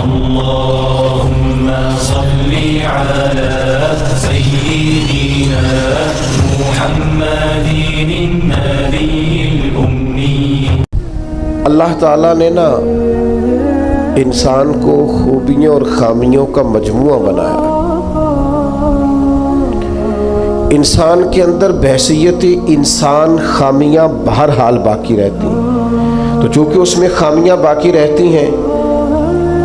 اللهم صل على سيدنا محمد النبي الأمي۔ اللہ تعالیٰ نے نا انسان کو خوبیوں اور خامیوں کا مجموعہ بنایا۔ انسان کے اندر بحیثیت انسان خامیاں بہرحال باقی رہتی ہیں، تو چونکہ اس میں خامیاں باقی رہتی ہیں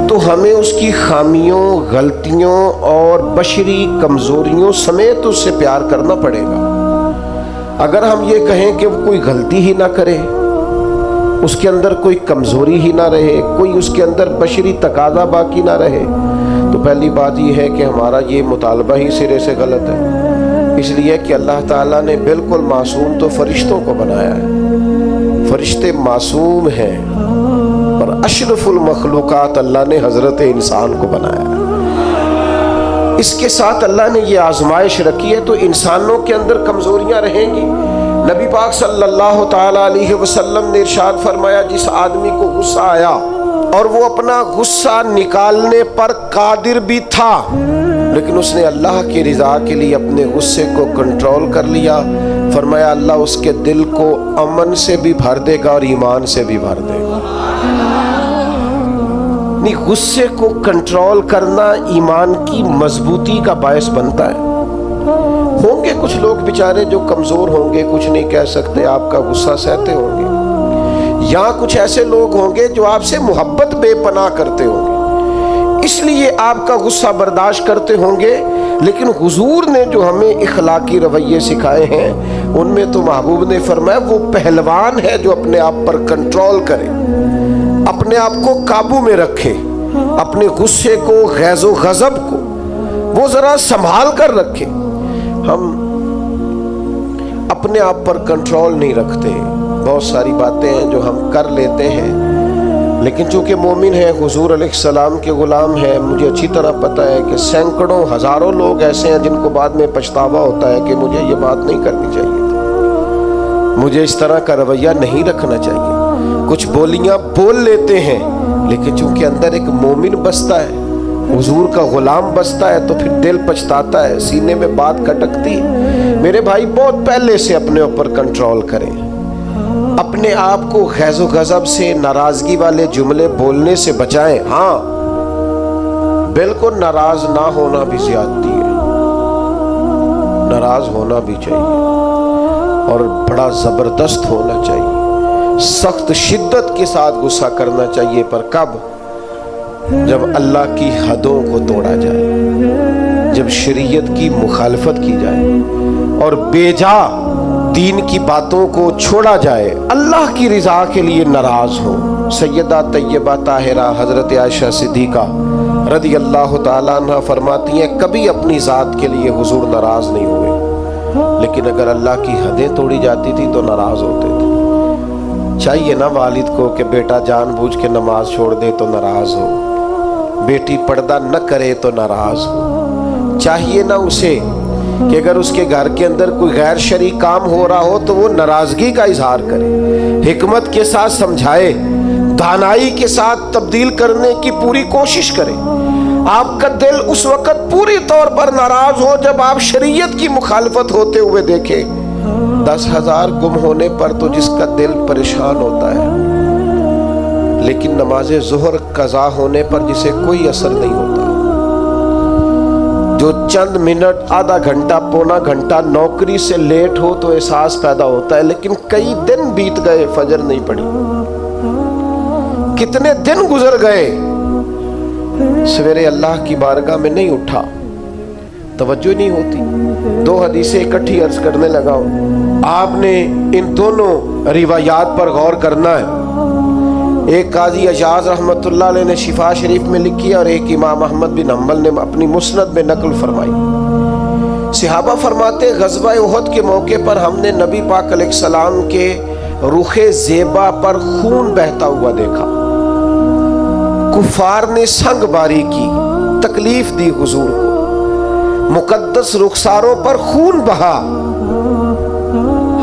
تو ہمیں اس کی خامیوں، غلطیوں اور بشری کمزوریوں سمیت اس سے پیار کرنا پڑے گا۔ اگر ہم یہ کہیں کہ وہ کوئی غلطی ہی نہ کرے، اس کے اندر کوئی کمزوری ہی نہ رہے، کوئی اس کے اندر بشری تقاضا باقی نہ رہے، تو پہلی بات یہ ہے کہ ہمارا یہ مطالبہ ہی سرے سے غلط ہے۔ اس لیے کہ اللہ تعالیٰ نے بالکل معصوم تو فرشتوں کو بنایا ہے، فرشتے معصوم ہیں، اور اشرف المخلوقات اللہ نے حضرت انسان کو بنایا ہے۔ اس کے ساتھ اللہ نے یہ آزمائش رکھی ہے، تو انسانوں کے اندر کمزوریاں رہیں گی۔ نبی پاک صلی اللہ تعالیٰ علیہ وسلم نے ارشاد فرمایا، جس آدمی کو غصہ آیا اور وہ اپنا غصہ نکالنے پر قادر بھی تھا، لیکن اس نے اللہ کی رضا کے لیے اپنے غصے کو کنٹرول کر لیا، فرمایا اللہ اس کے دل کو امن سے بھی بھر دے گا اور ایمان سے بھی بھر دے گا۔ غصے کو کنٹرول کرنا ایمان کی مضبوطی کا باعث بنتا ہے۔ ہوں گے کچھ لوگ بیچارے جو کمزور ہوں گے، کچھ نہیں کہہ سکتے، آپ کا غصہ سہتے ہوں گے، یا کچھ ایسے لوگ ہوں گے جو آپ سے محبت بے پناہ کرتے ہوں گے، اس لیے آپ کا غصہ برداشت کرتے ہوں گے۔ لیکن حضور نے جو ہمیں اخلاقی رویے سکھائے ہیں، ان میں تو محبوب نے فرمایا وہ پہلوان ہے جو اپنے آپ پر کنٹرول کرے، اپنے آپ کو قابو میں رکھے، اپنے غصے کو، غیظ و غضب کو وہ ذرا سنبھال کر رکھے۔ ہم اپنے آپ پر کنٹرول نہیں رکھتے، بہت ساری باتیں ہیں جو ہم کر لیتے ہیں، لیکن چونکہ مومن ہے، حضور علیہ السلام کے غلام ہیں، مجھے اچھی طرح پتہ ہے کہ سینکڑوں ہزاروں لوگ ایسے ہیں جن کو بعد میں پچھتاوا ہوتا ہے کہ مجھے یہ بات نہیں کرنی چاہیے تھی، مجھے اس طرح کا رویہ نہیں رکھنا چاہیے۔ کچھ بولیاں بول لیتے ہیں، لیکن چونکہ اندر ایک مومن بستا ہے، حضور کا غلام بستا ہے، تو پھر دل پچھتاتا ہے، سینے میں بات کٹکتی ہے۔ میرے بھائی بہت پہلے سے اپنے اوپر کنٹرول کریں، اپنے آپ کو غیظ و غضب سے، ناراضگی والے جملے بولنے سے بچائیں۔ ہاں بالکل ناراض نہ ہونا بھی زیادتی ہے، ناراض ہونا بھی چاہیے، اور بڑا زبردست ہونا چاہیے، سخت شدت کے ساتھ غصہ کرنا چاہیے، پر کب؟ جب اللہ کی حدوں کو توڑا جائے، جب شریعت کی مخالفت کی جائے اور بیجا دین کی باتوں کو چھوڑا جائے، اللہ کی رضا کے لیے ناراض ہو۔ سیدہ طیبہ طاہرہ حضرت عائشہ صدیقہ رضی اللہ تعالیٰ عنہ فرماتی ہیں، کبھی اپنی ذات کے لیے حضور ناراض نہیں ہوئے، لیکن اگر اللہ کی حدیں توڑی جاتی تھی تو ناراض ہوتے تھے۔ چاہیے نا والد کو کہ بیٹا جان بوجھ کے نماز چھوڑ دے تو ناراض ہو، بیٹی پردہ نہ کرے تو ناراض ہو۔ چاہیے نا اسے کہ اگر اس کے گھر کے اندر کوئی غیر شرعی کام ہو رہا ہو تو وہ ناراضگی کا اظہار کرے، حکمت کے ساتھ سمجھائے، دانائی کے ساتھ تبدیل کرنے کی پوری کوشش کرے۔ آپ کا دل اس وقت پوری طور پر ناراض ہو جب آپ شریعت کی مخالفت ہوتے ہوئے دیکھیں۔ 10,000 گم ہونے پر تو جس کا دل پریشان ہوتا ہے، لیکن نماز ظہر قضا ہونے پر جسے کوئی اثر نہیں ہوتا، جو چند منٹ، آدھا گھنٹہ، پونا گھنٹہ نوکری سے لیٹ ہو تو احساس پیدا ہوتا ہے، لیکن کئی دن بیت گئے، فجر نہیں پڑی، کتنے دن گزر گئے، سویرے اللہ کی بارگاہ میں نہیں اٹھا، توجہ نہیں ہوتی۔ 2 حدیثیں اکٹھی عرض کرنے لگا ہوں، آپ نے ان دونوں روایات پر غور کرنا ہے۔ ایک قاضی اجاز رحمۃ اللہ علیہ نے شفا شریف میں لکھی اور ایک امام احمد بن حنبل نے اپنی مسند میں نقل فرمائی۔ صحابہ فرماتے غزوہ احد کے موقع پر ہم نے نبی پاک علیہ السلام کے رخ زیبا پر خون بہتا ہوا دیکھا، کفار نے سنگ باری کی، تکلیف دی حضور کو، مقدس رخساروں پر خون بہا۔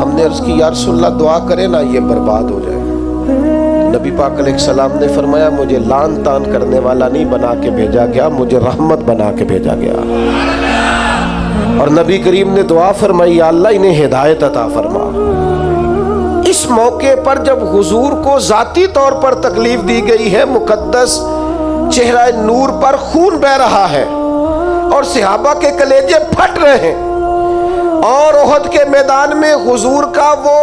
ہم نے عرض کی یا رسول اللہ دعا کرے نا یہ برباد ہو جائے۔ نبی پاک علیہ السلام نے فرمایا مجھے لان تان کرنے والا نہیں بنا کے بھیجا گیا، مجھے رحمت بنا کے بھیجا گیا۔ اور نبی کریم نے دعا فرمائی یا اللہ انہیں ہدایت عطا فرما۔ اس موقع پر جب حضور کو ذاتی طور پر تکلیف دی گئی ہے، مقدس چہرہ نور پر خون بہ رہا ہے اور صحابہ کے کلیجے پھٹ رہے ہیں، اور احد کے میدان میں حضور کا وہ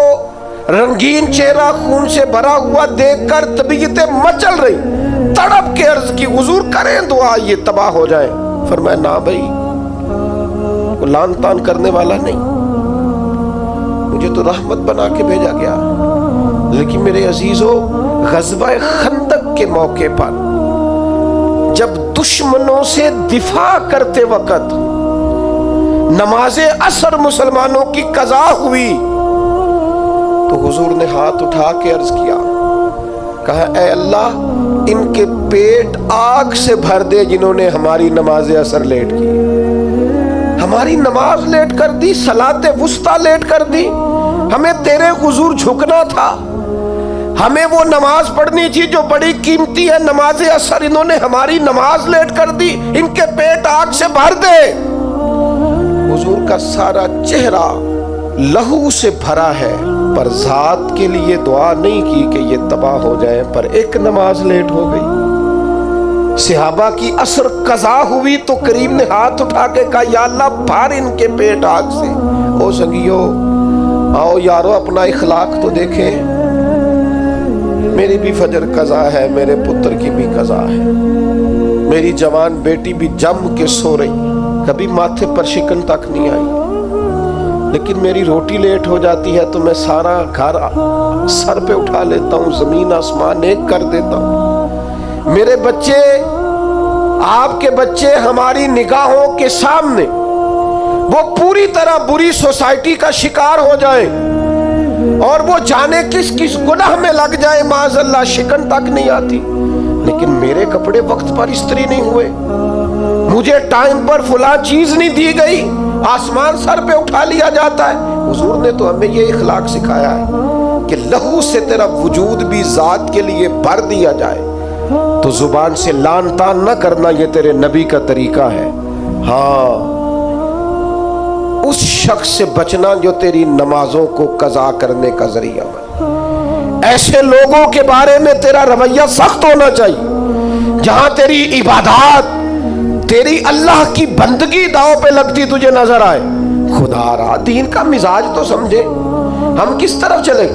رنگین چہرہ خون سے بھرا ہوا دیکھ کر طبیعتیں مچل رہی، تڑپ کے عرض کی حضور کریں دعا یہ تباہ ہو جائے۔ فرمایا نہ بھائی، وہ لان تان کرنے والا نہیں، مجھے تو رحمت بنا کے بھیجا گیا۔ لیکن میرے عزیزو، غزوہ خندق کے موقع پر جب دشمنوں سے دفاع کرتے وقت نماز عصر مسلمانوں کی قضا ہوئی تو حضور نے ہاتھ اٹھا کے عرض کیا، کہا اے اللہ ان کے پیٹ آگ سے بھر دے جنہوں نے ہماری نماز عصر لیٹ کی، ہماری نماز لیٹ کر دی، صلاۃ وسطیٰ لیٹ کر دی۔ ہمیں تیرے حضور جھکنا تھا، ہمیں وہ نماز پڑھنی تھی جو بڑی قیمتی ہے، نماز عصر، انہوں نے ہماری نماز لیٹ کر دی، ان کے پیٹ آگ سے بھر دے۔ حضور کا سارا چہرہ لہو سے بھرا ہے، پر ذات کے لیے دعا نہیں کی کہ یہ تباہ ہو جائے، پر ایک نماز لیٹ ہو گئی۔ صحابہ کی عصر قضا ہوئی تو کریم نے ہاتھ اٹھا کے کہا یا اللہ بھر ان کے پیٹ آگ سے۔ او سنگیو، آؤ یارو اپنا اخلاق تو دیکھیں، میری بھی فجر قضا ہے، میرے پتر کی بھی قضا ہے، میری جوان بیٹی بھی جم کے سو رہی، کبھی ماتھے پر شکن تک نہیں آئی، لیکن میری روٹی لیٹ ہو جاتی ہے تو میں سارا گھر سر پہ اٹھا لیتا ہوں، زمین آسمان ایک کر دیتا ہوں۔ میرے بچے، آپ کے بچے ہماری نگاہوں کے سامنے وہ پوری طرح بری سوسائٹی کا شکار ہو جائیں اور وہ جانے کس کس گناہ میں لگ جائے، معاذ اللہ شکن تک نہیں آتی، لیکن میرے کپڑے وقت پر استری نہیں ہوئے، مجھے ٹائم پر فلاں چیز نہیں دی گئی، آسمان سر پہ اٹھا لیا جاتا ہے۔ حضور نے تو ہمیں یہ اخلاق سکھایا ہے کہ لہو سے تیرا وجود بھی ذات کے لیے بھر دیا جائے، تو زبان سے لان تان نہ کرنا، یہ تیرے نبی کا طریقہ ہے۔ ہاں، اس شخص سے بچنا جو تیری نمازوں کو قضا کرنے کا ذریعہ بنے۔ ایسے لوگوں کے بارے میں تیرا رویہ سخت ہونا چاہیے، جہاں تیری عبادات، تیری اللہ کی بندگی داؤ پہ لگتی تجھے نظر آئے۔ خدا را دین کا مزاج تو سمجھے، ہم کس طرف چلیں؟